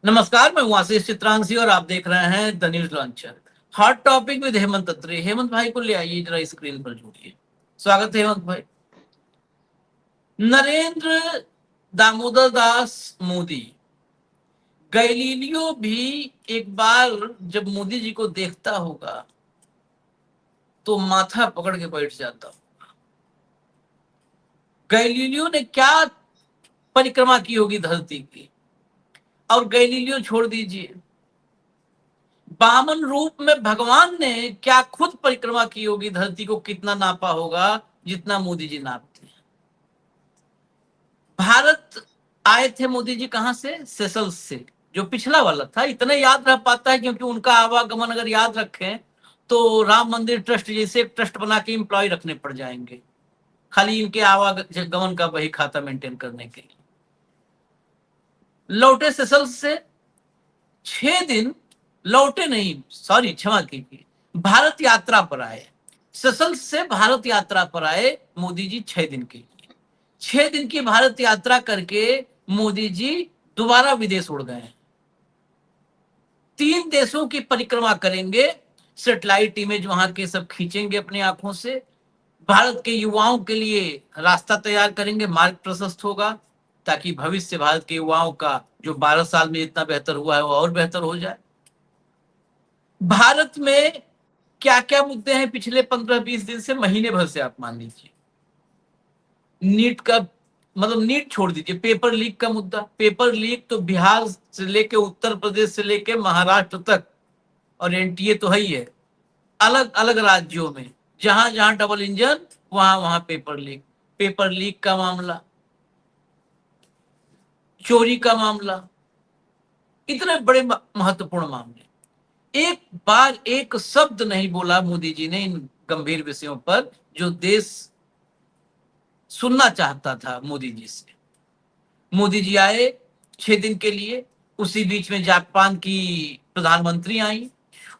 नमस्कार, मैं हूं आशीष चित्रांशी और आप देख रहे हैं the news launcher. Hot topic with Hemant Atri. Hemant भाई को ले आइए, जरा स्क्रीन पर जुड़िए। स्वागत है हेमंत भाई। नरेंद्र दामोदर दास मोदी, गैलीलियो भी एक बार जब मोदी जी को देखता होगा तो माथा पकड़ के बैठ जाता। गैलीलियो ने क्या परिक्रमा की होगी धरती की, और गैलीलियो छोड़ दीजिए, बामन रूप में भगवान ने क्या खुद परिक्रमा की होगी धरती को, कितना नापा होगा जितना मोदी जी नापते हैं। भारत आए थे मोदी जी कहां से? सेशल्स से, जो पिछला वाला था। इतना याद रह पाता है क्योंकि उनका आवागमन अगर याद रखें तो राम मंदिर ट्रस्ट जैसे एक ट्रस्ट बना के एम्प्लॉय रखने पड़ जाएंगे, खाली इनके आवागमन का वही खाता मेंटेन करने के लिए। लौटे सेशल्स से 6 दिन, लौटे नहीं, सॉरी क्षमा कीजिए, भारत यात्रा पर आए। सेशल्स से भारत यात्रा पर आए मोदी जी 6 दिन के लिए। 6 दिन की भारत यात्रा करके मोदी जी दोबारा विदेश उड़ गए। 3 देशों की परिक्रमा करेंगे, सैटेलाइट इमेज वहां के सब खींचेंगे अपनी आंखों से, भारत के युवाओं के लिए रास्ता तैयार करेंगे, मार्ग प्रशस्त होगा ताकि भविष्य भारत के युवाओं का जो 12 साल में इतना बेहतर हुआ है वो और बेहतर हो जाए। भारत में क्या क्या मुद्दे हैं पिछले 15-20 दिन से, महीने भर से आप मान लीजिए। नीट का मतलब नीट छोड़ दीजिए, पेपर लीक का मुद्दा। पेपर लीक तो बिहार से लेके उत्तर प्रदेश से लेके महाराष्ट्र तक, और एनटीए तो है ही है, अलग अलग राज्यों में जहां जहां डबल इंजन वहां वहां पेपर लीक। पेपर लीक का मामला, चोरी का मामला, इतने बड़े महत्वपूर्ण मामले, एक बार एक शब्द नहीं बोला मोदी जी ने इन गंभीर विषयों पर जो देश सुनना चाहता था मोदी जी से। मोदी जी आए 6 दिन के लिए, उसी बीच में जापान की प्रधानमंत्री आई,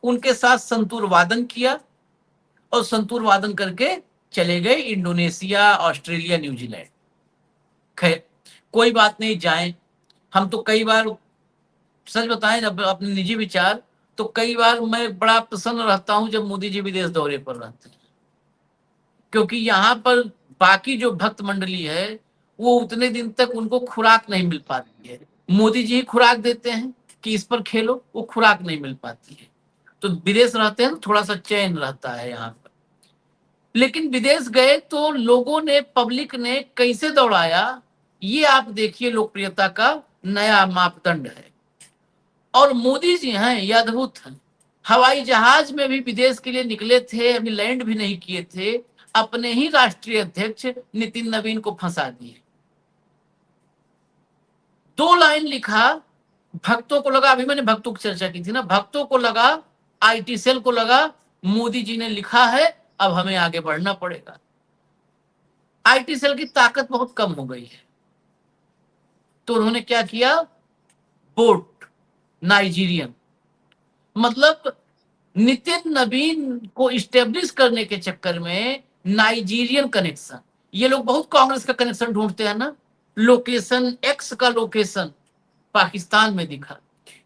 उनके साथ संतूर वादन किया और संतूर वादन करके चले गए इंडोनेशिया, ऑस्ट्रेलिया, न्यूजीलैंड। खैर कोई बात नहीं, जाए। हम तो कई बार, सच बताएं जब अपने निजी विचार, तो कई बार मैं बड़ा प्रसन्न रहता हूं जब मोदी जी विदेश दौरे पर रहते हैं, क्योंकि यहाँ पर बाकी जो भक्त मंडली है वो उतने दिन तक उनको खुराक नहीं मिल पाती है। मोदी जी ही खुराक देते हैं कि इस पर खेलो, वो खुराक नहीं मिल पाती है। तो विदेश रहते हैं तो थोड़ा सा चैन रहता है यहाँ पर। लेकिन विदेश गए तो लोगों ने, पब्लिक ने कैसे दौड़ाया, ये आप देखिए, लोकप्रियता का नया मापदंड है। और मोदी जी हैं ये अद्भुत हैं। हवाई जहाज में भी विदेश के लिए निकले थे, अभी लैंड भी नहीं किए थे, अपने ही राष्ट्रीय अध्यक्ष नितिन नवीन को फंसा दिए। 2 लाइन लिखा, भक्तों को लगा, अभी मैंने भक्तों की चर्चा की थी ना, भक्तों को लगा, आईटी सेल को लगा, मोदी जी ने लिखा है, अब हमें आगे बढ़ना पड़ेगा। आईटी सेल की ताकत बहुत कम हो गई है, तो उन्होंने क्या किया, बोट नाइजीरियन, मतलब नितिन नवीन को इस्टेब्लिश करने के चक्कर में नाइजीरियन कनेक्शन। ये लोग बहुत कांग्रेस का कनेक्शन ढूंढते हैं ना, लोकेशन एक्स का लोकेशन पाकिस्तान में दिखा,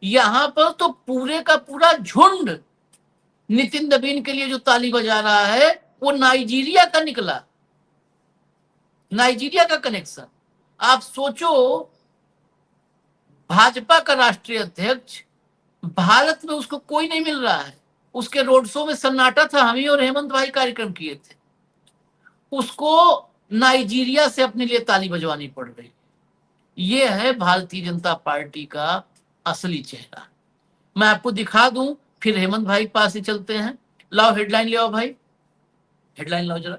यहां पर तो पूरे का पूरा झुंड नितिन नवीन के लिए जो ताली बजा रहा है वो नाइजीरिया का निकला, नाइजीरिया का कनेक्शन। आप सोचो, भाजपा का राष्ट्रीय अध्यक्ष, भारत में उसको कोई नहीं मिल रहा है, उसके रोड शो में सन्नाटा था, हम ही और हेमंत भाई कार्यक्रम किए थे, उसको नाइजीरिया से अपने लिए ताली बजवानी पड़ रही। ये है भारतीय जनता पार्टी का असली चेहरा। मैं आपको दिखा दूं, फिर हेमंत भाई के पास ही चलते हैं। लाओ हेडलाइन ले आओ भाई, हेडलाइन लाओ जरा।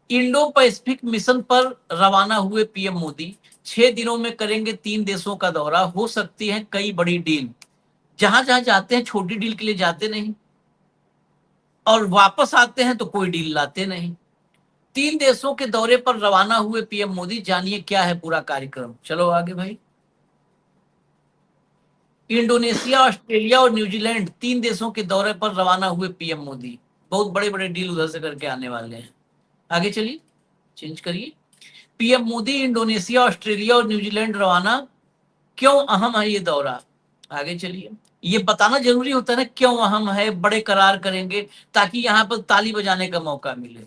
इंडो पैसिफिक मिशन पर रवाना हुए पीएम मोदी, 6 दिनों में करेंगे 3 देशों का दौरा, हो सकती है कई बड़ी डील। जहां जहां जाते हैं छोटी डील के लिए जाते नहीं, और वापस आते हैं तो कोई डील लाते नहीं। 3 देशों के दौरे पर रवाना हुए पीएम मोदी, जानिए क्या है पूरा कार्यक्रम। चलो आगे भाई। इंडोनेशिया, ऑस्ट्रेलिया और न्यूजीलैंड, 3 देशों के दौरे पर रवाना हुए पीएम मोदी, बहुत बड़े बड़े डील उधर से करके आने वाले हैं। आगे चलिए, चेंज करिए। पीएम मोदी इंडोनेशिया, ऑस्ट्रेलिया और न्यूजीलैंड रवाना। क्यों अहम है ये दौरा? आगे चलिए। ये बताना जरूरी होता है ना क्यों अहम है, बड़े करार करेंगे ताकि यहाँ पर ताली बजाने का मौका मिले।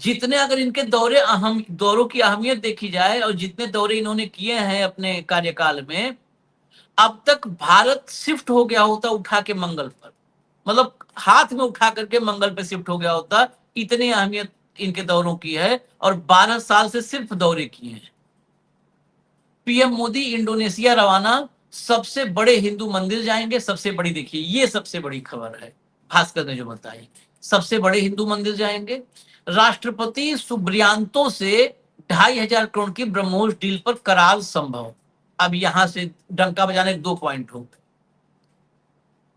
जितने अगर इनके दौरों की अहमियत देखी जाए और जितने दौरे इन्होंने किए हैं अपने कार्यकाल में, अब तक भारत शिफ्ट हो गया होता उठा के मंगल पर, मतलब हाथ में उठा करके मंगल पे शिफ्ट हो गया होता। इतनी अहमियत इनके दौरों की है और 12 साल से सिर्फ दौरे किए हैं। पीएम मोदी इंडोनेशिया रवाना, सबसे बड़े हिंदू मंदिर जाएंगे। सबसे बड़ी, देखिए ये सबसे बड़ी खबर है भास्कर ने जो बताई, सबसे बड़े हिंदू मंदिर जाएंगे। राष्ट्रपति सुब्रियांतो से 2,500 करोड़ की ब्रह्मोस डील पर करार संभव। अब यहां से डंका बजाने 2 पॉइंट हो।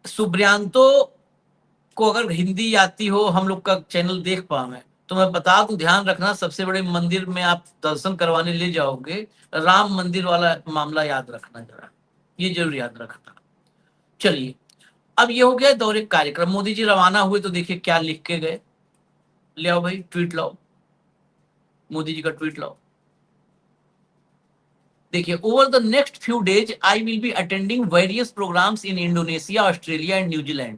सुब्रियांतो को अगर हिंदी आती हो, हम लोग का चैनल देख पाए तो मैं बता दूं, ध्यान रखना, सबसे बड़े मंदिर में आप दर्शन करवाने ले जाओगे, राम मंदिर वाला मामला याद रखना जरा, ये जरूर याद रखना। चलिए, अब ये हो गया दौरे कार्यक्रम। मोदी जी रवाना हुए तो देखिए क्या लिख के गए। ले आओ भाई, ट्वीट लाओ, मोदी जी का ट्वीट लाओ। देखिए, over the next few days I will be attending various programmes in Indonesia, Australia and New Zealand.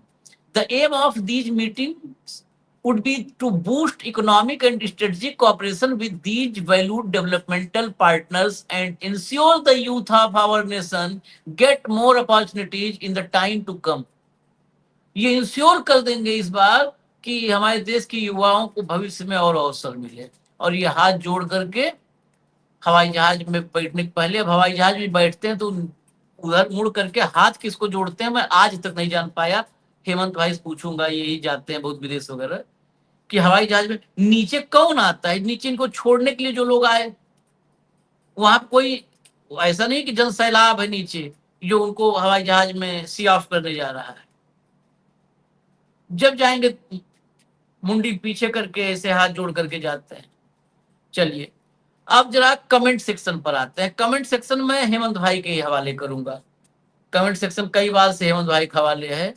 The aim of these meetings would be to boost economic and strategic cooperation with these valued developmental partners and ensure the youth of our nation get more opportunities in the time to come. ये ensure कर देंगे इस बार कि हमारे देश के युवाओं को भविष्य में और अवसर मिले। और ये हाथ जोड़ करके हवाई जहाज में बैठने के पहले, अब हवाई जहाज में बैठते हैं तो उधर मुड़ करके हाथ किसको जोड़ते हैं मैं आज तक नहीं जान पाया। हेमंत भाई से पूछूंगा, यही जाते हैं बहुत विदेश वगैरह, कि हवाई जहाज में नीचे कौन आता है, नीचे इनको छोड़ने के लिए जो लोग आए, वहां कोई ऐसा नहीं कि जन सैलाब है नीचे जो उनको हवाई जहाज में सी ऑफ करने जा रहा है। जब जाएंगे मुंडी पीछे करके ऐसे हाथ जोड़ करके जाते हैं। चलिए, अब जरा कमेंट सेक्शन पर आते हैं। कमेंट सेक्शन में हेमंत भाई के ही हवाले करूंगा। कमेंट सेक्शन कई बार से हेमंत भाई के हवाले है,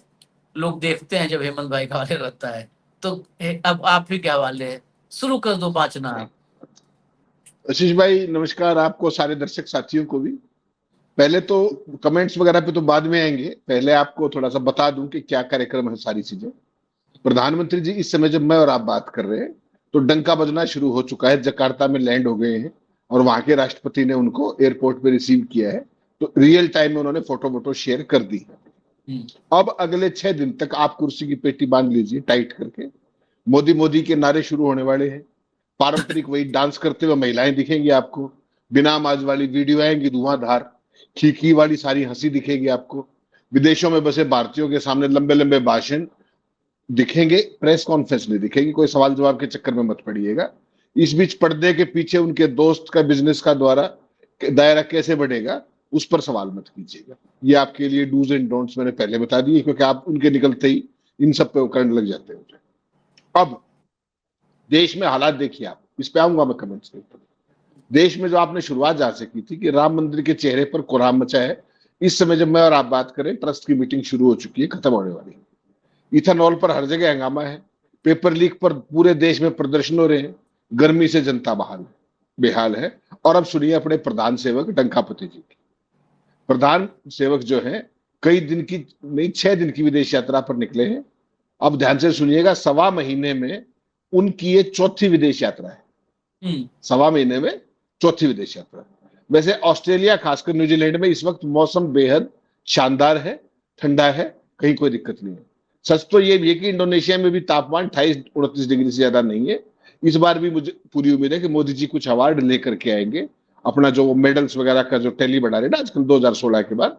लोग देखते हैं जब हेमंत भाई का हवाले रहता है। तो अब आप भी क्या हवाले है, शुरू कर दो बाचना आप। आशीष भाई नमस्कार, आपको सारे दर्शक साथियों को भी। पहले तो कमेंट्स वगैरह पे तो बाद में आएंगे, पहले आपको थोड़ा सा बता दूं कि क्या कार्यक्रम है सारी चीजें। प्रधानमंत्री जी इस समय जब मैं और आप बात कर रहे हैं तो डंका बजना शुरू हो चुका है, जकार्ता में लैंड हो गए हैं और वहां के राष्ट्रपति ने उनको एयरपोर्ट पे रिसीव किया है। तो रियल टाइम में उन्होंने फोटो वोटो शेयर कर दी है। अब अगले 6 दिन तक आप कुर्सी की पेटी बांध लीजिए टाइट करके। मोदी मोदी के नारे शुरू होने वाले हैं। पारंपरिक वही डांस करते हुए महिलाएं दिखेंगी आपको, बिना माज वाली वीडियो आएंगी धुआंधार, खीखी वाली सारी हंसी दिखेगी आपको, विदेशों में बसे भारतीयों के सामने लंबे लंबे भाषण दिखेंगे, प्रेस कॉन्फ्रेंस नहीं दिखेगी, कोई सवाल जवाब के चक्कर में मत पड़िएगा। इस बीच पर्दे के पीछे उनके दोस्त का बिजनेस का दायरा कैसे बढ़ेगा उस पर सवाल मत कीजिएगा। ये आपके लिए डूज एंड डोंट्स मैंने पहले बता दिए, क्योंकि आप उनके निकलते ही इन सब पे करंट लग जाते हैं। अब देश में हालात देखिए, आप इस पे आऊंगा मैं कमेंट्स के ऊपर। देश में जो आपने शुरुआत जहां से की थी कि राम मंदिर के चेहरे पर कोहराम मचा है, इस समय जब मैं और आप बात करें ट्रस्ट की मीटिंग शुरू हो चुकी है, खत्म होने वाली है। इथेनॉल पर हर जगह हंगामा है, पेपर लीक पर पूरे देश में प्रदर्शन हो रहे हैं, गर्मी से जनता बेहाल है। और अब सुनिए अपने प्रधान सेवक डंकापति जी की। प्रधान सेवक जो है कई दिन की नहीं 6 दिन की विदेश यात्रा पर निकले हैं। अब ध्यान से सुनिएगा, 1.25 महीने में उनकी ये 4थी विदेश यात्रा है। 1.25 महीने में 4थी विदेश यात्रा। वैसे ऑस्ट्रेलिया खासकर न्यूजीलैंड में इस वक्त मौसम बेहद शानदार है, ठंडा है, कहीं कोई दिक्कत नहीं है। सच तो ये भी है कि इंडोनेशिया में भी तापमान 28-29 डिग्री से ज्यादा नहीं है। इस बार भी मुझे पूरी उम्मीद है कि मोदी जी कुछ अवार्ड लेकर के आएंगे, अपना जो मेडल्स वगैरह का जो टैली बढ़ा रहे ना आजकल 2016 के बाद,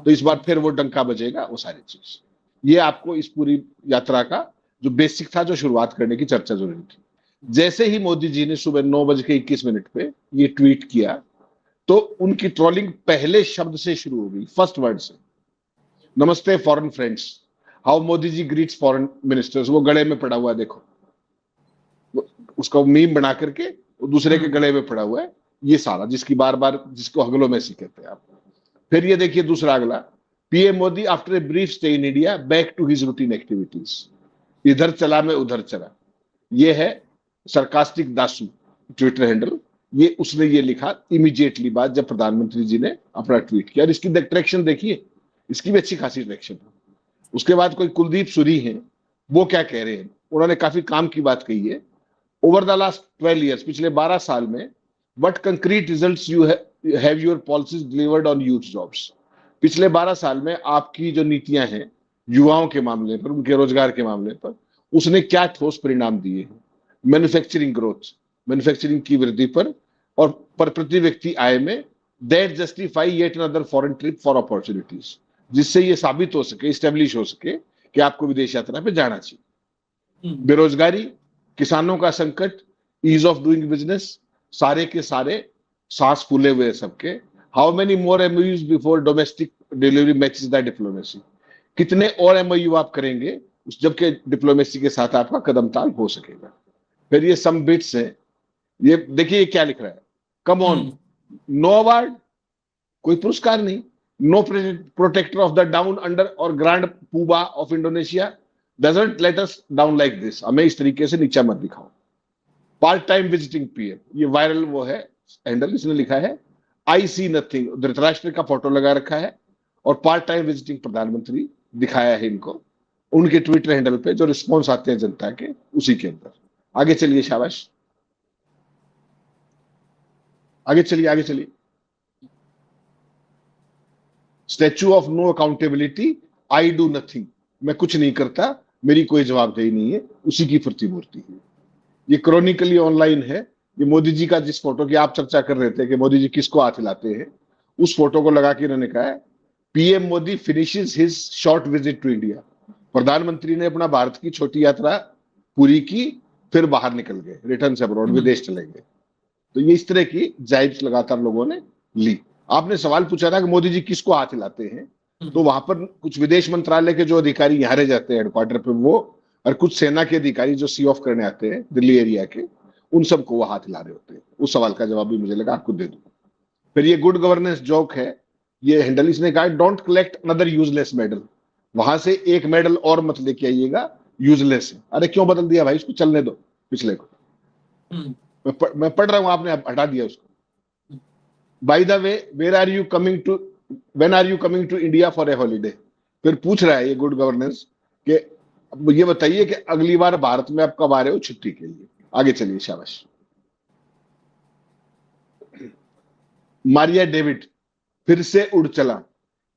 तो इस बार फिर वो डंका बजेगा, वो सारी चीज। ये आपको इस पूरी यात्रा का जो बेसिक था, जो शुरुआत करने की चर्चा जरूरी थी। जैसे ही मोदी जी ने सुबह 9:21 पे ये ट्वीट किया तो उनकी ट्रोलिंग पहले शब्द से शुरू हो गई, फर्स्ट वर्ड से। नमस्ते foreign friends, how Modi ji greets foreign ministers. वो गले में पड़ा हुआ है, देखो उसका मीम बना करके वो दूसरे के गले में पड़ा हुआ है, ये सारा जिसकी बार बार जिसको हगलो मैसी कहते हैं आप। फिर ये देखिए दूसरा अगला, PM Modi after a brief stay in India back to his routine activities. इधर चला मैं उधर चला। ये है सरकास्टिक दासू ट्विटर हैंडल। ये उसने ये लिखा इमीडिएटली बाद जब प्रधानमंत्री जी ने अपना ट्वीट किया। और इसकी ट्रैक्शन देखिए, इसकी भी अच्छी खासी ट्रैक्शन है। उसके बाद कोई कुलदीप सूरी हैं, वो क्या कह रहे हैं, उन्होंने काफी काम की बात कही है। ओवर द लास्ट 12 ईयर्स, पिछले 12 साल में, what concrete results you have your policies delivered on youth jobs. पिछले 12 साल में आपकी जो नीतियां हैं युवाओं के मामले पर, उनके रोजगार के मामले पर, उसने क्या ठोस परिणाम दिए हैं। मैन्युफैक्चरिंग ग्रोथ, मैन्युफैक्चरिंग की वृद्धि पर और पर प्रति व्यक्ति आय में, that justify yet another foreign trip for opportunities, जिससे ये साबित हो सके, स्टेब्लिश हो सके कि आपको विदेश यात्रा पे जाना चाहिए। बेरोजगारी, किसानों का संकट, ईज ऑफ डूइंग बिजनेस, सारे के सारे सांस फूले हुए सबके। How many more MoUs before domestic delivery matches the diplomacy. कितने और एमओयू आप करेंगे जबकि डिप्लोमेसी के साथ आपका कदम ताल हो सकेगा। फिर ये सम बिट्स है, ये देखिए ये क्या लिख रहा है, कम ऑन, नो अवार्ड, कोई पुरस्कार नहीं, no protector of the down under और grand poobah of Indonesia doesn't let us down like this, हमें इस तरीके से नीचा मत दिखाओ। पार्ट टाइम विजिटिंग पीएम, ये वायरल वो है हैंडल, इसने लिखा है आई सी नथिंग, धृतराष्ट्र का फोटो लगा रखा है और पार्ट टाइम विजिटिंग प्रधानमंत्री दिखाया है इनको उनके ट्विटर हैंडल पे, जो रिस्पॉन्स आते हैं जनता के उसी के अंदर। आगे चलिए, शाबाश, आगे चलिए, आगे चलिए। Statue of no accountability, I do nothing, मैं कुछ नहीं करता, मेरी कोई जवाबदेही नहीं है, उसी की प्रतिमूर्ति है। ये क्रॉनिकली ऑनलाइन है। ये मोदी जी का जिस फोटो की आप चर्चा कर रहे थे कि मोदी जी किसको हाथ हिलाते हैं, उस फोटो को लगा के इन्होंने कहा है PM Modi finishes his short visit to India. प्रधानमंत्री ने अपना भारत की छोटी यात्रा पूरी की, फिर बाहर निकल गए, रिटर्न से अब्रॉड, विदेश चले गए। तो ये इस तरह की जाइब्स लगातार लोगों ने ली। आपने सवाल पूछा था कि मोदी जी किसको हाथ हिलाते हैं, तो वहां पर कुछ विदेश मंत्रालय के जो अधिकारी यहाँ रह जाते हैं हेडक्वार्टर पे, वो, और कुछ सेना के अधिकारी जो सी ऑफ करने आते हैं दिल्ली एरिया के, उन सबको वो हाथ हिला रहे होते हैं। उस सवाल का जवाब भी मुझे लगा आपको दे दूं। फिर ये गुड गवर्नेंस जोक है, ये हैंडल इसने कहा don't collect another useless medal, वहां से एक मेडल और मत लेके आइएगा, यूजलेस है। अरे क्यों बदल दिया भाई, इसको चलने दो, पिछले को मैं पढ़ रहा हूं, आपने हटा दिया उसको। By the way, where are you coming to, when are you coming to India for a holiday. फिर पूछ रहा है ये गुड गवर्नेंस कि ये बताइए कि अगली बार भारत में आप कब आ रहे हो छुट्टी के लिए। आगे चलिए, शाबाश। मारिया डेविड फिर से उड़ चला,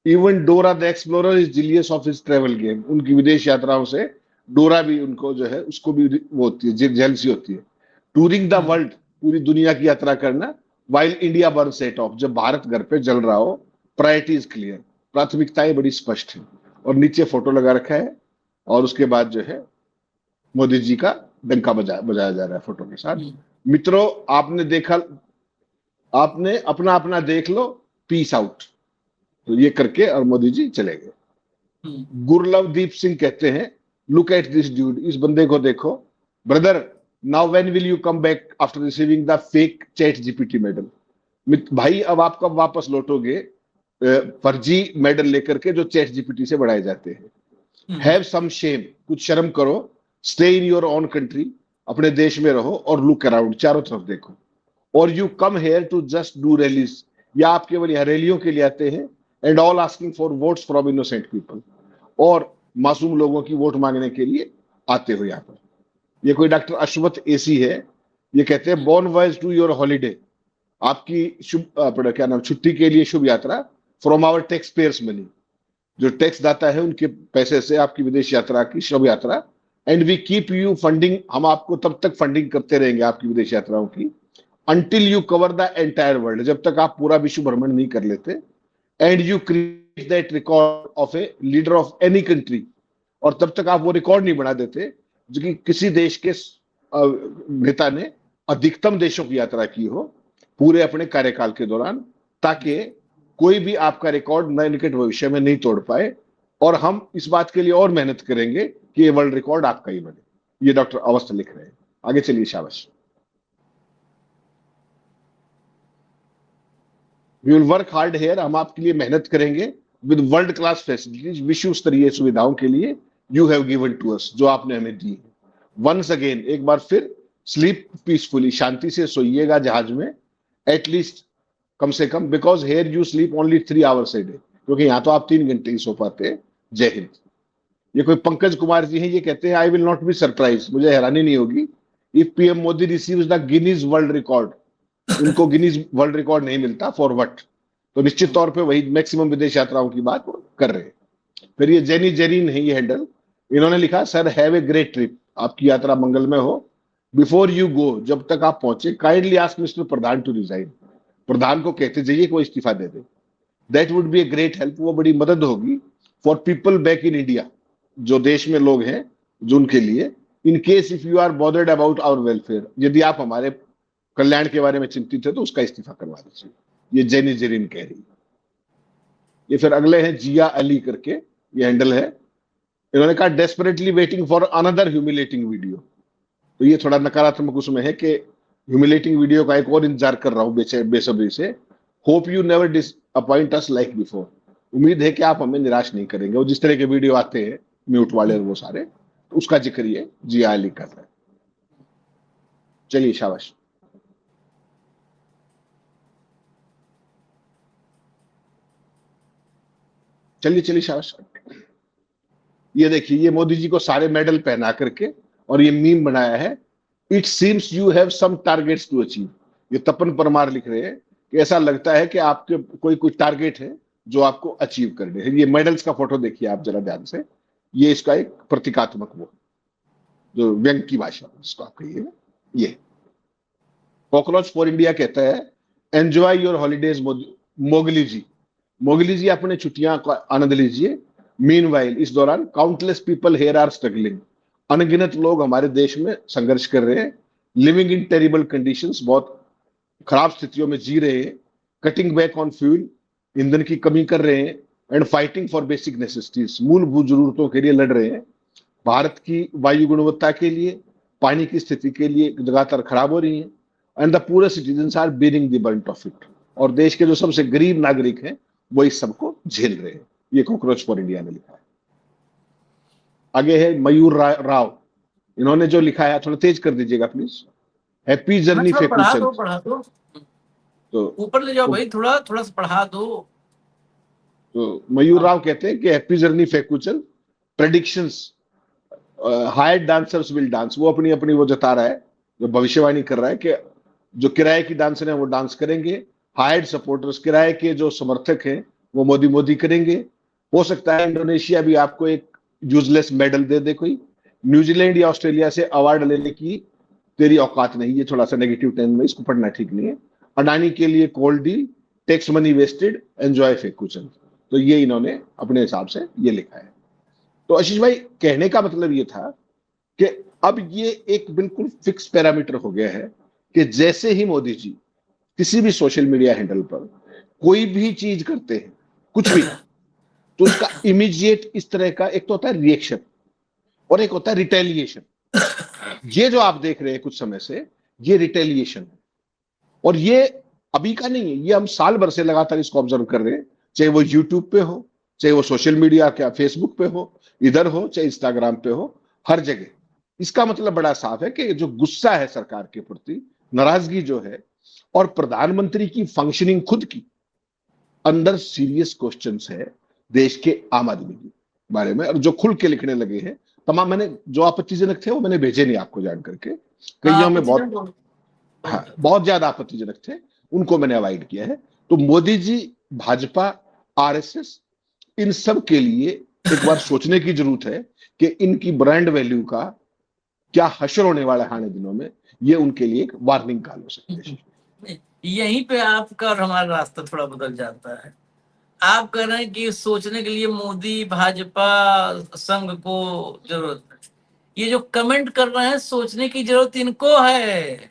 even Dora the explorer is zealous of his travel game. उनकी विदेश यात्राओं से डोरा भी, उनको जो है उसको भी वो होती है, जेलसी होती है। टूरिंग द वर्ल्ड, पूरी दुनिया की यात्रा करना, while India burn set of, जब भारत घर पे जल रहा हो, प्रायोरिटीज क्लियर, प्राथमिकताएं बड़ी स्पष्ट है। और नीचे फोटो लगा रखा है और उसके बाद जो है मोदी जी का डंका बजाया जा रहा है फोटो के साथ। मित्रों, आपने देखा, आपने अपना अपना देख लो, पीस आउट। तो ये करके और मोदी जी चले गए। गुरलवदीप सिंह कहते हैं लुक एट दिस ड्यूड, इस बंदे को देखो। Brother, now when will you come back after receiving the fake chat GPT medal. भाई, अब आप कब वापस लौटोगे फर्जी मेडल लेकर के जो चैट जीपीटी से बढ़ाए जाते हैं। हैव सम शेम, कुछ शर्म करो। Stay in your own country, अपने देश में रहो और लुक अराउंड, चारों तरफ देखो। और you come here to just do rallies, या आप केवल यहाँ रैलियों के लिए आते हैं। And all asking for votes from innocent people, और मासूम लोगों की वोट मांगने के लिए आते हो यहाँ पर। ये कोई डॉक्टर अश्वथ एसी है, ये कहते हैं bon voyage to your holiday, आपकी शुभ क्या नाम, छुट्टी के लिए शुभ यात्रा, from our taxpayers money, जो टैक्स दाता है उनके पैसे से आपकी विदेश यात्रा की शुभ यात्रा। And we keep you funding, हम आपको तब तक फंडिंग करते रहेंगे आपकी विदेश यात्राओं की, until you cover the entire world, जब तक आप पूरा विश्व भ्रमण नहीं कर लेते। And you create that record of a leader of any country, और तब तक आप वो रिकॉर्ड नहीं बना देते जो कि किसी देश के नेता ने अधिकतम देशों की यात्रा की हो पूरे अपने कार्यकाल के दौरान, ताकि कोई भी आपका रिकॉर्ड नए निकट भविष्य में नहीं तोड़ पाए। और हम इस बात के लिए और मेहनत करेंगे कि ये वर्ल्ड रिकॉर्ड आपका ही बने। ये डॉक्टर अवस्थ लिख रहे हैं। आगे चलिए, शाबाश। We will work hard here, हम आपके लिए मेहनत करेंगे विद वर्ल्ड क्लास फैसिलिटीज, विश्व स्तरीय सुविधाओं के लिए। You have given to us, जो आपने हमें दी है। वंस अगेन, एक बार फिर, स्लीप पीसफुली, शांति से सोइएगा जहाज में। एटलीस्ट, कम से कम, because here you sleep only 3 hours a day, क्योंकि यहाँ तो आप 3 घंटे ही सो पाते हैं। जय हिंद। ये कोई पंकज कुमार जी हैं, ये कहते हैं I will not be surprise, मुझे हैरानी नहीं होगी if PM Modi receives the Guinness world record. उनको गिनीज वर्ल्ड रिकॉर्ड नहीं मिलता, फॉर व्हाट? तो निश्चित तौर पे वही मैक्सिमम विदेश यात्राओं की बात कर रहे हैं। फिर ये जेनी जेरीन है, ये हैंडल, इन्होंने लिखा sir have a great trip, आपकी यात्रा मंगलमय हो। बिफोर यू गो, जब तक आप पहुंचे, kindly ask mister Pradhan to resign, Pradhan को कहते जाइए कि वो इस्तीफा दे दे। That would be a great help, वो बड़ी मदद होगी for people back in India, जो देश में लोग हैं जो उनके लिए, in case if you are bothered about our welfare, यदि आप हमारे कल्याण के बारे में चिंतित है तो उसका इस्तीफा करवा दीजिए। ये जेनी जेरिन कह रही है। ये फिर अगले हैं जिया अली करके, ये हैंडल है, इन्होंने कहा desperately waiting for another humiliating video. तो ये थोड़ा नकारात्मक उसमें है कि ह्यूमिलेटिंग वीडियो का एक और इंतजार कर रहा हूं बेसब्री से। Hope you never disappoint us like before, उम्मीद है कि आप हमें निराश नहीं करेंगे। और जिस तरह के वीडियो आते हैं म्यूट वाले वो सारे, तो उसका जिक्र ये जिया अली कर रहा है। चलिए शाबाश। चलिए चलिए शाबाश। ये देखिए, ये मोदी जी को सारे मेडल पहना करके और ये मीम बनाया है, it seems you have some targets to achieve. ये तपन परमार लिख रहे हैं कि ऐसा लगता है कि आपके कोई टारगेट है जो आपको अचीव करने हैं। ये मेडल्स का फोटो देखिए आप जरा ध्यान से, ये इसका एक प्रतीकात्मक वो जो व्यंग की भाषा जिसको आप कहिए। ये कॉकरोच फॉर इंडिया कहता है enjoy your holidays Mowgli ji. Mowgli ji अपने छुट्टियां का आनंद लीजिए। मीनवाइल, इस दौरान countless people here are struggling, अनगिनत लोग हमारे देश में संघर्ष कर रहे हैं। लिविंग इन टेरिबल कंडीशंस, बहुत खराब स्थितियों में जी रहे हैं। कटिंग बैक ऑन फ्यूल, ईंधन की कमी कर रहे हैं। And fighting for basic necessities, मूलभूत जरूरतों के लिए लड़ रहे हैं। भारत की वायु गुणवत्ता के लिए, पानी की स्थिति के लिए लगातार खराब हो रही है। एंड द पूरे citizen are bearing the brunt of it, और देश के जो सबसे गरीब नागरिक हैं वो इस सबको झेल रहे हैं। ये कॉकरोच फॉर इंडिया ने लिखा है। आगे है मयूर राव, इन्होंने जो लिखा है थोड़ा तेज कर दीजिएगा प्लीज। Happy journey फेकुचंद। पढ़ा दो, तो ऊपर ले जाओ तो, भाई, थोड़ा थोड़ा सा पढ़ा दो। तो मयूर राव कहते हैं कि happy journey Fekuchand, predictions higher dancers will dance. वो अपनी अपनी वो जता रहा है, जो भविष्यवाणी कर रहा है कि जो किराए की डांसर हैं वो डांस करेंगे। हायर्ड सपोर्टर्स, किराए के जो समर्थक हैं वो मोदी मोदी करेंगे। हो सकता है इंडोनेशिया भी आपको एक यूजलेस मेडल दे दे कोई। न्यूजीलैंड या ऑस्ट्रेलिया से अवार्ड लेने की तेरी औकात नहीं। ये थोड़ा सा नेगेटिव टेन में, इसको पढ़ना ठीक नहीं है। अडानी के लिए coal deal, tax money wasted, enjoy Fekuchand. तो ये इन्होंने अपने हिसाब से ये लिखा है। तो आशीष भाई, कहने का मतलब ये था कि अब ये एक बिल्कुल फिक्स पैरामीटर हो गया है कि जैसे ही मोदी जी किसी भी सोशल मीडिया हैंडल पर कोई भी चीज करते हैं, कुछ भी, तो उसका इमीडिएट इस तरह का एक तो होता है रिएक्शन और एक होता है रिटेलिएशन। ये जो आप देख रहे हैं कुछ समय से, ये रिटेलिएशन है। और ये अभी का नहीं है, ये हम साल भर से लगातार इसको ऑब्जर्व कर रहे हैं, चाहे वो यूट्यूब पे हो, चाहे वो सोशल मीडिया क्या फेसबुक पे हो, इधर हो, चाहे इंस्टाग्राम पे हो, हर जगह। इसका मतलब बड़ा साफ है कि जो गुस्सा है सरकार के प्रति, नाराजगी जो है, और प्रधानमंत्री की फंक्शनिंग खुद की, अंदर सीरियस क्वेश्चंस है देश के आम आदमी के बारे में, और जो खुल के लिखने लगे हैं तमाम। मैंने जो आपत्तिजनक थे वो मैंने भेजे नहीं आपको जान करके, कईयों में बहुत, हाँ, बहुत ज्यादा आपत्तिजनक थे, उनको मैंने अवॉइड किया है। तो मोदी जी, भाजपा, आरएसएस, इन सब के लिए एक बार सोचने की जरूरत है कि इनकी ब्रांड वैल्यू का क्या हश्र होने वाला है आने दिनों में। ये उनके लिए एक वार्निंग कॉल हो सकती है। यहीं पे आपका और हमारा रास्ता थोड़ा बदल जाता है। आप कह रहे हैं कि सोचने के लिए मोदी भाजपा संघ को जरूरत है, ये जो कमेंट कर रहे हैं सोचने की जरूरत इनको है।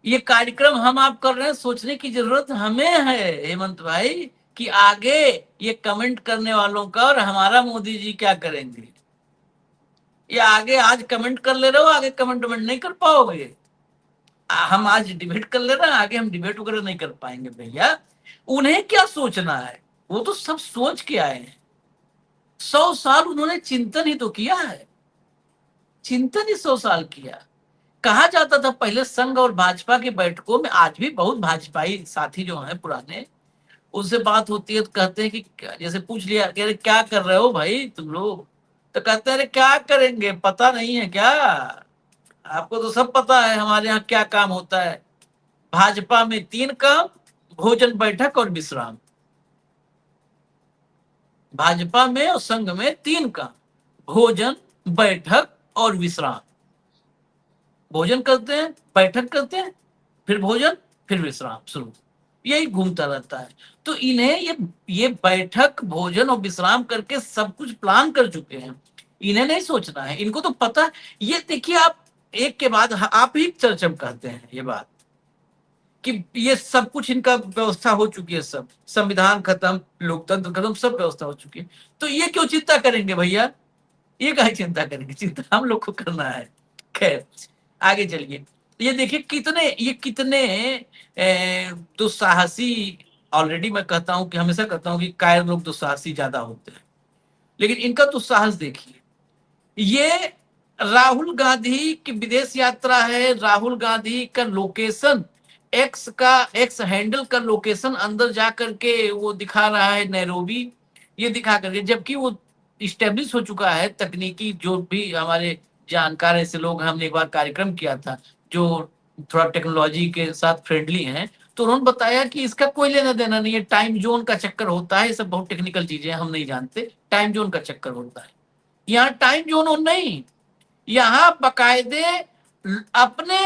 ये कार्यक्रम हम आप कर रहे हैं, सोचने की जरूरत हमें है हेमंत भाई, कि आगे ये कमेंट करने वालों का और हमारा मोदी जी क्या करेंगे। ये आगे आज कमेंट कर ले रहे हो, आगे कमेंट नहीं कर पाओगे। हम आज डिबेट कर ले रहे हैं, आगे हम डिबेट वगैरह नहीं कर पाएंगे भैया। उन्हें क्या सोचना है, वो तो सब सोच के आए हैं। 100 साल उन्होंने चिंतन ही तो किया है, चिंतन ही 100 साल किया। कहा जाता था पहले संघ और भाजपा की बैठकों में, आज भी बहुत भाजपाई साथी जो हैं पुराने, उससे बात होती है तो कहते हैं कि जैसे पूछ लिया कि अरे क्या कर रहे हो भाई तुम लोग, तो कहते हैं अरे क्या करेंगे, पता नहीं है क्या, आपको तो सब पता है हमारे यहाँ क्या काम होता है। भाजपा में 3 काम, भोजन बैठक और विश्राम। भाजपा में और संघ में 3 काम, भोजन बैठक और विश्राम। भोजन करते हैं, बैठक करते हैं, फिर भोजन, फिर विश्राम शुरू, यही घूमता रहता है। तो इन्हें ये बैठक, भोजन और विश्राम करके सब कुछ प्लान कर चुके हैं। इन्हें नहीं सोचना है, इनको तो पता है। ये देखिए, आप एक के बाद आप ही चर्चा कहते हैं ये बात कि ये सब कुछ इनका व्यवस्था हो चुकी है, सब संविधान खत्म, लोकतंत्र खत्म, सब व्यवस्था हो चुकी है। तो ये क्यों चिंता करेंगे भैया, ये काहे चिंता करेंगे, चिंता हम लोग को करना है। खैर आगे चलिए। ये देखिए कितने दुस्साहसी, ऑलरेडी मैं कहता हूं कि हमेशा कहता हूं कि कायर लोग दुस्साहसी ज्यादा होते हैं, लेकिन इनका दुस्साहस देखिए। ये राहुल गांधी की विदेश यात्रा है, राहुल गांधी का लोकेशन, एक्स हैंडल का लोकेशन अंदर जा करके वो दिखा रहा है नैरोबी, ये दिखा करके, जबकि वो इस्टेब्लिश हो चुका है तकनीकी, जो भी हमारे जानकार ऐसे लोग हैं, हमने एक बार कार्यक्रम किया था जो थोड़ा टेक्नोलॉजी के साथ फ्रेंडली हैं, तो उन्होंने बताया कि इसका कोई लेना देना नहीं है, टाइम जोन का चक्कर होता है, ये सब बहुत टेक्निकल चीजें हम नहीं जानते, टाइम जोन का चक्कर होता है। यहाँ टाइम जोन नहीं, यहाँ बकायदे अपने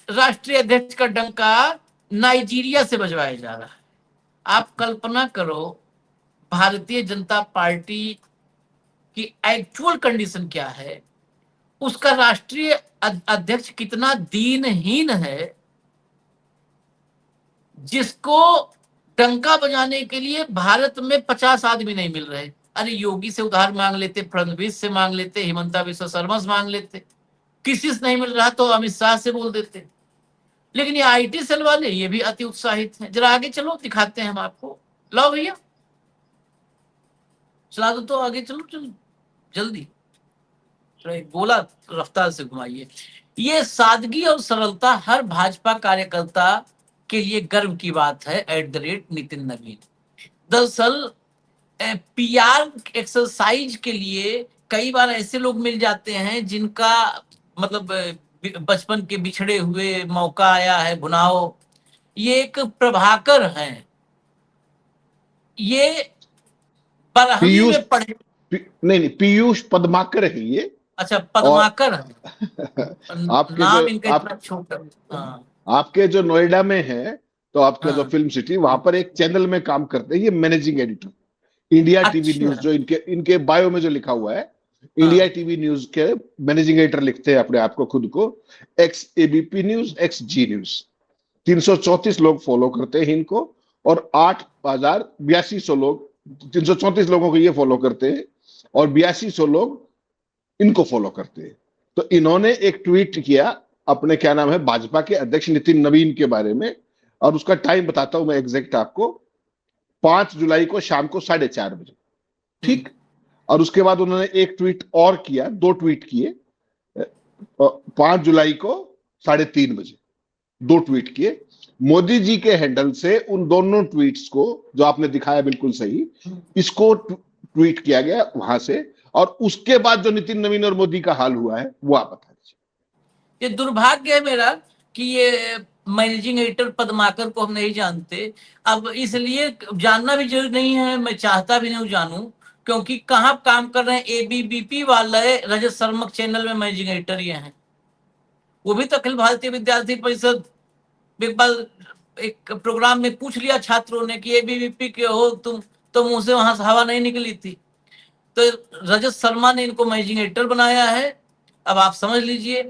राष्ट्रीय अध्यक्ष का डंका नाइजीरिया से बजवाया जा रहा है। आप कल्पना करो भारतीय जनता पार्टी की एक्चुअल कंडीशन क्या है, उसका राष्ट्रीय अध्यक्ष कितना दीनहीन है, जिसको डंका बजाने के लिए भारत में 50 आदमी नहीं मिल रहे। अरे योगी से उधार मांग लेते, फडणवीस से मांग लेते, हिमंता बिस्वा शर्मा से मांग लेते, किसी से नहीं मिल रहा तो अमित शाह से बोल देते। लेकिन ये आईटी सेल वाले ये भी अति उत्साहित हैं। जरा आगे चलो, दिखाते हैं हम आपको। लो भैया चला दो, तो आगे चलो चलो जल्दी, बोला रफ्तार से घुमाइए। ये सादगी और सरलता हर भाजपा कार्यकर्ता के लिए गर्व की बात है। @नितिन नवीन। दरअसल पीआर एक्सरसाइज के लिए कई बार ऐसे लोग मिल जाते हैं जिनका मतलब बचपन के बिछड़े हुए मौका आया है भुनाओ। ये एक प्रभाकर हैं, ये 12वीं पीयूष में पढ़े। नहीं, पीयूष पद्माकर है ये। अच्छा, और पद्माकर है। आपके जो नाम इनका इतना छोटा। हाँ आपके जो नोएडा में है, तो आपका जो हाँ। फिल्म सिटी, वहां पर एक चैनल में काम करते हैं ये मैनेजिंग एडिटर। इंडिया टीवी अच्छा। न्यूज, जो इनके इनके बायो में जो लिखा हुआ है, इंडिया हाँ। टीवी न्यूज के मैनेजिंग एडिटर लिखते हैं अपने आप को, खुद को। एक्स एबीपी न्यूज, एक्स जी न्यूज, 334 लोग फॉलो करते हैं इनको, और 8,8200 लोग, 334 लोगों को ये फॉलो करते हैं और 8200 लोग इनको फॉलो करते हैं। तो इन्होंने एक ट्वीट किया अपने, क्या नाम है, भाजपा के अध्यक्ष नितिन नवीन के बारे में, और उसका टाइम बताता हूं मैं एग्जैक्ट आपको। 5 जुलाई को शाम को 4:30 बजे, ठीक। और उसके बाद उन्होंने एक ट्वीट और किया, 2 ट्वीट किए। 5 जुलाई को 3:30 बजे 2 ट्वीट किए। मोदी जी के हैंडल से उन दोनों ट्वीट्स को, जो आपने दिखाया बिल्कुल सही, इसको ट्वीट किया गया वहां से। और उसके बाद जो नितिन नवीन और मोदी का हाल हुआ है वो आप बता दीजिए। ये दुर्भाग्य है मेरा कि ये मैनेजिंग एडिटर पद्माकर को हम नहीं जानते। अब इसलिए जानना भी जरूरी नहीं है, मैं चाहता भी नहीं जानूं, क्योंकि कहाँ काम कर रहे हैं। एबीवीपी वाले रजत शर्मा चैनल में मैनेजिंग एडिटर ये हैं, वो भी तो अखिल भारतीय विद्यार्थी परिषद। एक बार एक प्रोग्राम में पूछ लिया छात्रों ने कि एबीवीपी के हो तुम, तो मुंह से वहां से हवा नहीं निकली थी। तो रजत शर्मा ने इनको मैनेजिंग एडिटर बनाया है। अब आप समझ लीजिए,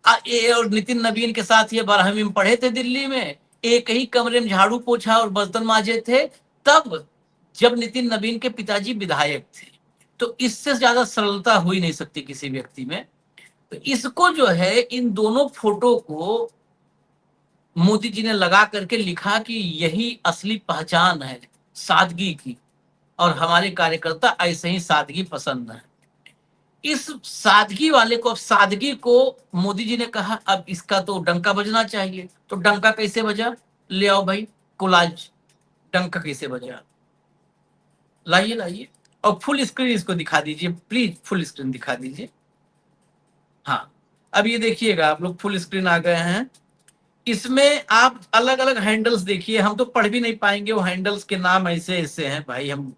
और नितिन नवीन के साथ ये 12वीं में पढ़े थे दिल्ली में, एक ही कमरे में झाड़ू पोछा और बर्तन मांजे थे तब, जब नितिन नवीन के पिताजी विधायक थे। तो इससे ज्यादा सरलता हो ही नहीं सकती किसी व्यक्ति में। तो इसको जो है, इन दोनों फोटो को मोदी जी ने लगा करके लिखा कि यही असली पहचान है सादगी की, और हमारे कार्यकर्ता ऐसे ही सादगी पसंद है। इस सादगी वाले को, अब सादगी को मोदी जी ने कहा अब इसका तो डंका बजना चाहिए। तो डंका कैसे बजा? ले आओ भाई कोलाज, डंका कैसे बजा, लाइए लाइए। और फुल स्क्रीन इसको दिखा दीजिए प्लीज, फुल स्क्रीन दिखा दीजिए। हाँ, अब ये देखिएगा आप लोग, फुल स्क्रीन आ गए हैं। इसमें आप अलग अलग हैंडल्स देखिए, हम तो पढ़ भी नहीं पाएंगे, वो हैंडल्स के नाम ऐसे ऐसे हैं भाई, हम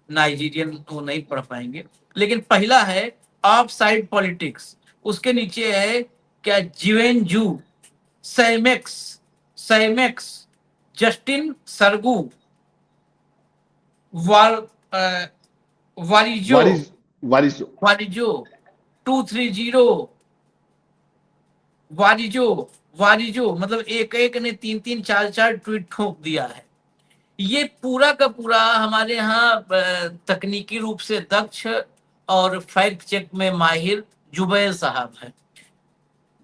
नाइजीरियन वो नहीं पढ़ पाएंगे। लेकिन पहला है ऑफ साइड पॉलिटिक्स, उसके नीचे है क्या, जीवेंजू, सैमेक्स, सैमेक्स, जस्टिन सरगू, वार, वारिजो, वारिस वारिस वारिजो 230, वारिजो, वारिजो मतलब एक एक ने तीन तीन चार चार ट्वीट ठोक दिया है। ये पूरा का पूरा हमारे यहाँ तकनीकी रूप से दक्ष और फैक्ट चेक में माहिर जुबैर साहब है।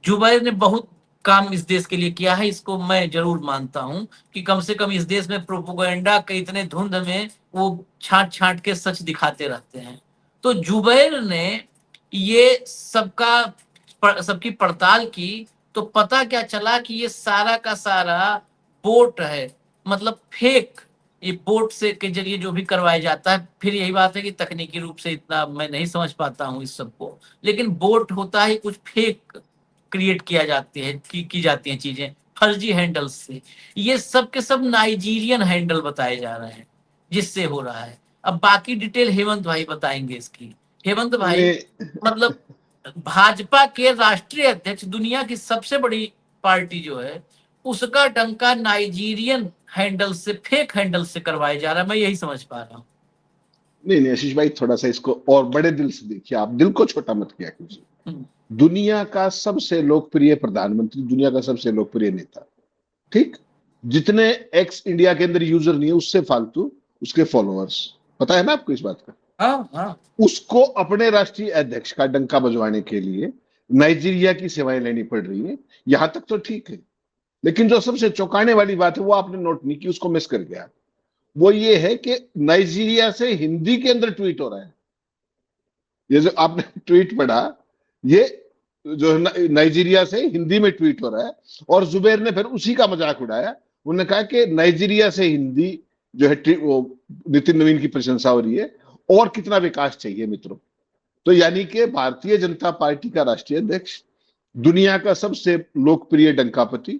जुबैर ने बहुत काम इस देश के लिए किया है, इसको मैं जरूर मानता हूं कि कम से कम इस देश में प्रोपोगंडा के इतने धुंध में वो छांट छांट के सच दिखाते रहते हैं। तो जुबैर ने ये सबकी पड़ताल की, तो पता क्या चला कि ये सारा का सारा बोट है, मतलब फेक। ये बोट से के जरिए जो भी करवाया जाता है, फिर यही बात है कि तकनीकी रूप से इतना मैं नहीं समझ पाता हूँ इस सबको, लेकिन बोट होता है कुछ फेक क्रिएट किया जाती है, की जाती हैं चीजें फर्जी हैंडल्स से। ये सब के सब नाइजीरियन हैंडल बताए जा रहे हैं जिससे हो रहा है। अब बाकी डिटेल हेमंत भाई बताएंगे इसकी। हेमंत भाई, में मतलब भाजपा के राष्ट्रीय अध्यक्ष, दुनिया की सबसे बड़ी पार्टी जो है, उसका डंका नाइजीरियन हैंडल से, फेक हैंडल से करवाया जा रहा है। मैं यही समझ पा रहा हूँ। नहीं नहीं आशीष भाई, थोड़ा सा इसको और बड़े दिल से देखिए, आप दिल को छोटा मत किया कीजिए। हम्म, दुनिया का सबसे लोकप्रिय प्रधानमंत्री, दुनिया का सबसे लोकप्रिय नेता, ठीक, जितने एक्स इंडिया के अंदर यूजर नहीं है उससे फालतू उसके फॉलोअर्स, पता है ना आपको इस बात का? हाँ हाँ, उसको अपने राष्ट्रीय अध्यक्ष का डंका बजवाने के लिए नाइजीरिया की सेवाएं लेनी पड़ रही है। यहां तक तो ठीक है, लेकिन जो सबसे चौंकाने वाली बात है वो आपने नोट नहीं की, उसको मिस कर गया। वो ये है कि नाइजीरिया से हिंदी के अंदर ट्वीट हो रहा है। ये जो आपने ट्वीट पढ़ा, ये जो नाइजीरिया से हिंदी में ट्वीट हो रहा है, और जुबैर ने फिर उसी का मजाक उड़ाया। उन्होंने कहा कि नाइजीरिया से हिंदी जो है वो नितिन नवीन की प्रशंसा हो रही है, और कितना विकास चाहिए मित्रों। तो यानी कि भारतीय जनता पार्टी का राष्ट्रीय अध्यक्ष, दुनिया का सबसे लोकप्रिय डंकापति,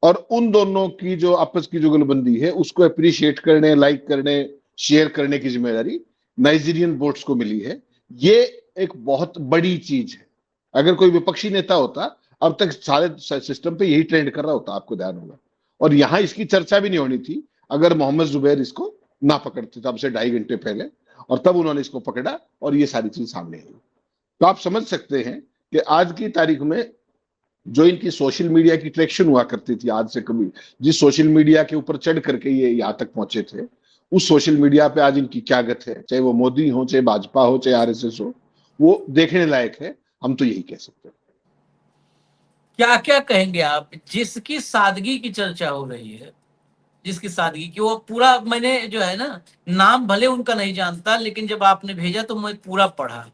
और उन दोनों की जो आपस की जुगलबंदी है उसको अप्रिशिएट करने, लाइक करने, शेयर करने की जिम्मेदारी नाइजीरियन बोट्स को मिली है। ये एक बहुत बड़ी चीज है। अगर कोई विपक्षी नेता होता, अब तक सारे सिस्टम पे यही ट्रेंड कर रहा होता, आपको ध्यान होगा। और यहां इसकी चर्चा भी नहीं होनी थी अगर मोहम्मद जुबैर इसको ना पकड़ते तब से 2.5 घंटे पहले, और तब उन्होंने इसको पकड़ा और ये सारी चीज सामने आई। तो आप समझ सकते हैं कि आज की तारीख में जो इनकी सोशल मीडिया की ट्रैक्शन हुआ करती थी आज से कभी, जिस सोशल मीडिया के ऊपर चढ़ करके ये यहां तक पहुंचे थे, उस सोशल मीडिया पे आज इनकी क्या गत है, चाहे वो मोदी हो, चाहे भाजपा हो, चाहे आरएसएस हो, वो देखने लायक है। हम तो यही कह सकते हैं। क्या क्या कहेंगे आप, जिसकी सादगी की चर्चा हो रही है, जिसकी सादगी की, वो पूरा मैंने जो है ना, नाम भले उनका नहीं जानता, लेकिन जब आपने भेजा तो मैं पूरा पढ़ा,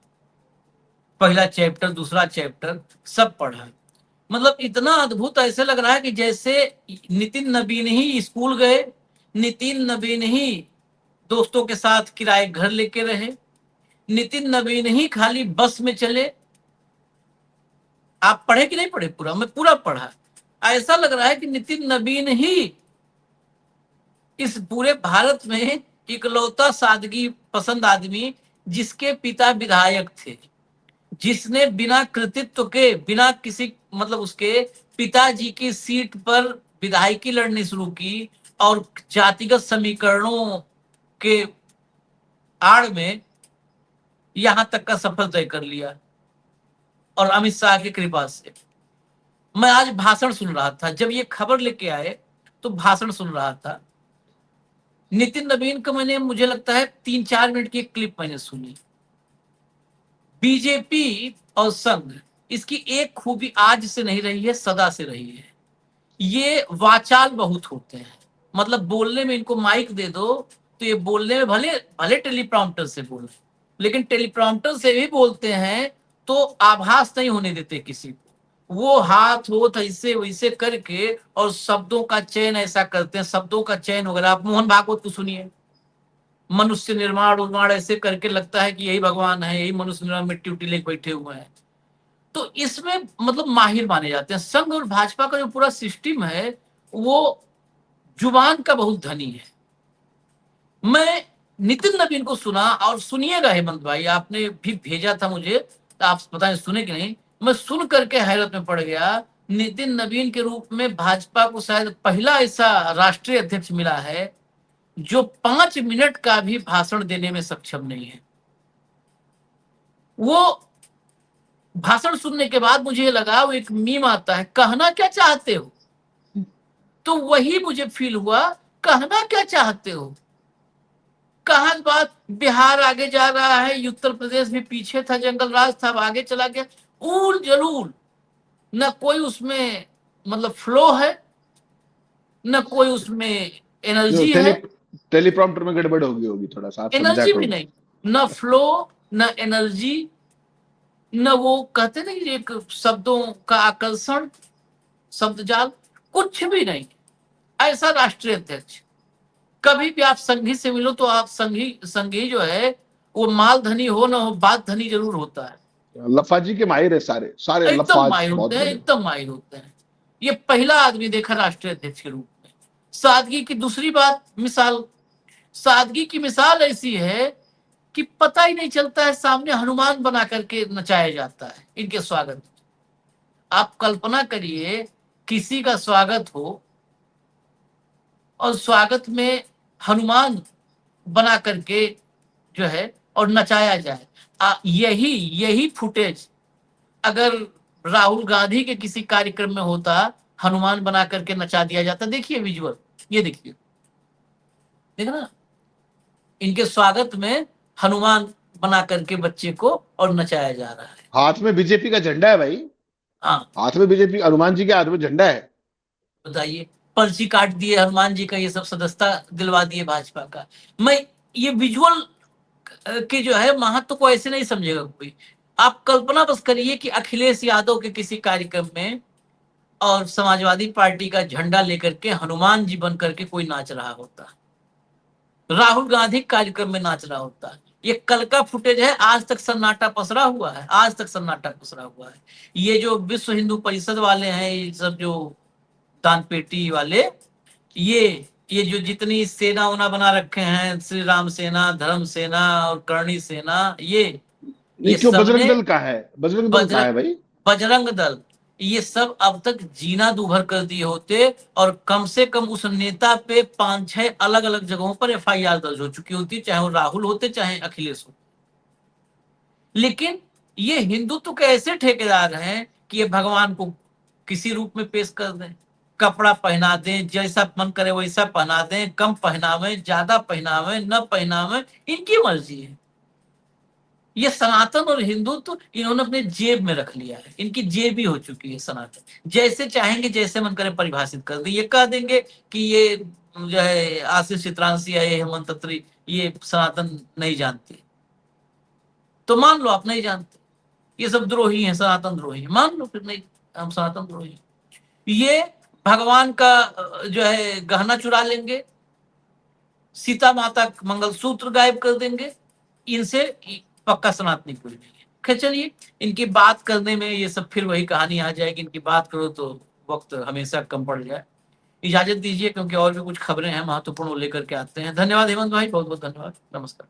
पहला चैप्टर दूसरा चैप्टर सब पढ़ा। मतलब इतना अद्भुत, ऐसे लग रहा है कि जैसे नितिन नबीन ही स्कूल गए, नितिन नबीन ही दोस्तों के साथ किराए घर लेके रहे, नितिन नबीन ही खाली बस में चले। आप पढ़े कि नहीं पढ़े? पूरा, मैं पूरा पढ़ा। ऐसा लग रहा है कि नितिन नबीन ही इस पूरे भारत में इकलौता सादगी पसंद आदमी, जिसके पिता विधायक थे, जिसने बिना कृतित्व के, बिना किसी मतलब उसके पिताजी की सीट पर विधायकी लड़नी शुरू की, और जातिगत समीकरणों के आड़ में यहां तक का सफर तय कर लिया, और अमित शाह की कृपा से। मैं आज भाषण सुन रहा था, जब ये खबर लेके आए तो भाषण सुन रहा था नितिन नवीन का। मैंने, मुझे लगता है 3-4 मिनट की एक क्लिप मैंने सुनी। बीजेपी और संघ, इसकी एक खूबी आज से नहीं रही है, सदा से रही है, ये वाचाल बहुत होते हैं। मतलब बोलने में इनको माइक दे दो तो ये बोलने में भले भले टेलीप्रॉम्प्टर से बोले, लेकिन टेलीप्रॉम्प्टर से भी बोलते हैं तो आभास नहीं होने देते किसी को। वो हाथ होठ ऐसे वैसे करके और शब्दों का चयन ऐसा करते हैं, शब्दों का चयन वगैरह। आप मोहन भागवत को सुनिए, मनुष्य निर्माण उर्माण ऐसे करके लगता है कि यही भगवान है, यही मनुष्य निर्माण मिट्टी उट्टी लेके बैठे हुए हैं। तो इसमें मतलब माहिर माने जाते हैं। संघ और भाजपा का जो पूरा सिस्टम है वो जुबान का बहुत धनी है। मैं नितिन नवीन को सुना, और सुनिएगा हेमंत भाई, आपने भी भेजा था मुझे, तो आप बताएं सुने कि नहीं। मैं सुन करके हैरत में पड़ गया। नितिन नवीन के रूप में भाजपा को शायद पहला ऐसा राष्ट्रीय अध्यक्ष मिला है जो 5 मिनट का भी भाषण देने में सक्षम नहीं है। वो भाषण सुनने के बाद मुझे लगा, वो एक मीम आता है, कहना क्या चाहते हो, तो वही मुझे फील हुआ, कहना क्या चाहते हो। कहा बात, बिहार आगे जा रहा है, उत्तर प्रदेश भी पीछे था, जंगल राज था, अब आगे चला गया, ऊल जलूल, न कोई उसमें मतलब फ्लो है, न कोई उसमें जो एनर्जी है। टेलीप्रॉम्प्टर में गड़बड़ होगी होगी थोड़ा सा, आप समझा एनर्जी भी करो। नहीं, न फ्लो, न एनर्जी, न वो कहते नहीं एक शब्दों का आकर्षण, शब्द जाल, कुछ भी नहीं। ऐसा राष्ट्रीय अध्यक्ष, कभी भी आप संघी से मिलो तो आप संघी संघी जो है वो माल धनी हो ना हो, बात धनी जरूर होता है। लफाजी के माहिर है, सारे सारे एकदम लफाज माहिर बहुत होते हैं, बड़े। एकदम माहिर होते हैं। ये पहला आदमी देखा राष्ट्रीय अध्यक्ष के रूप में। सादगी की दूसरी बात, मिसाल, सादगी की मिसाल ऐसी है कि पता ही नहीं चलता है, सामने हनुमान बना करके नचाया जाता है इनके स्वागत। आप कल्पना करिए, किसी का स्वागत हो और स्वागत में हनुमान बना करके जो है और नचाया जाए। यही यही फुटेज अगर राहुल गांधी के किसी कार्यक्रम में होता, हनुमान बना करके नचा दिया जाता। देखिए विजुअल, ये देखिए, देखना, इनके स्वागत में हनुमान बना करके बच्चे को और नचाया जा रहा है। हाथ में बीजेपी का झंडा है भाई, हाँ, हाथ में बीजेपी, हनुमान जी के हाथ में झंडा है। बताइए, पर्ची काट दिए हनुमान जी का, ये सब सदस्यता दिलवा दिए भाजपा का। मैं ये विजुअल के जो है महत्व को ऐसे नहीं समझेगा कोई। आप कल्पना बस करिए कि अखिलेश यादव के किसी कार्यक्रम में और समाजवादी पार्टी का झंडा लेकर के हनुमान जी बन करके कोई नाच रहा होता, राहुल गांधी कार्यक्रम में नाच रहा होता। ये कल का फुटेज है, आज तक सन्नाटा पसरा हुआ है, आज तक सन्नाटा पसरा हुआ है। ये जो विश्व हिंदू परिषद वाले हैं, ये सब जो दान पेटी वाले, ये जो जितनी सेना उना बना रखे हैं, श्री राम सेना, धर्म सेना और करणी सेना, नहीं ये क्यों, बजरंग सबने, दल का है, बजरंग दल का बजरंग है भाई। बजरंग दल, ये सब अब तक जीना दूभर कर दिए होते, और कम से कम उस नेता पे 5-6 अलग अलग जगहों पर एफआईआर दर्ज हो चुकी होती, चाहे वो राहुल होते चाहे अखिलेश हो। लेकिन ये हिंदुत्व के ऐसे ठेकेदार हैं कि ये भगवान को किसी रूप में पेश कर दें, कपड़ा पहना दें, जैसा मन करे वैसा पहना दें, कम पहनावे, ज्यादा पहनावे, न पहनावे, इनकी मर्जी है। ये सनातन और हिंदुत्व इन्होंने अपने जेब में रख लिया है, इनकी जेब ही हो चुकी है सनातन। जैसे चाहेंगे, जैसे मन करे परिभाषित कर दें। ये कह देंगे कि ये जो है आशीष चित्रांशी या ये हेमंत अत्री ये सनातन नहीं जानते, तो मान लो आप नहीं जानते, ये सब द्रोही हैं, सनातन द्रोही, मान लो फिर नहीं, हम सनातन द्रोही। ये भगवान का जो है गहना चुरा लेंगे, सीता माता मंगलसूत्र गायब कर देंगे, इनसे पक्का सनातनी कोई नहीं है। खैर चलिए, इनकी बात करने में ये सब फिर वही कहानी आ जाएगी, इनकी बात करो तो वक्त हमेशा कम पड़ जाए। इजाजत दीजिए, क्योंकि और भी कुछ खबरें हैं महत्वपूर्ण, लेकर के आते हैं। धन्यवाद हेमंत भाई, बहुत बहुत धन्यवाद, नमस्कार।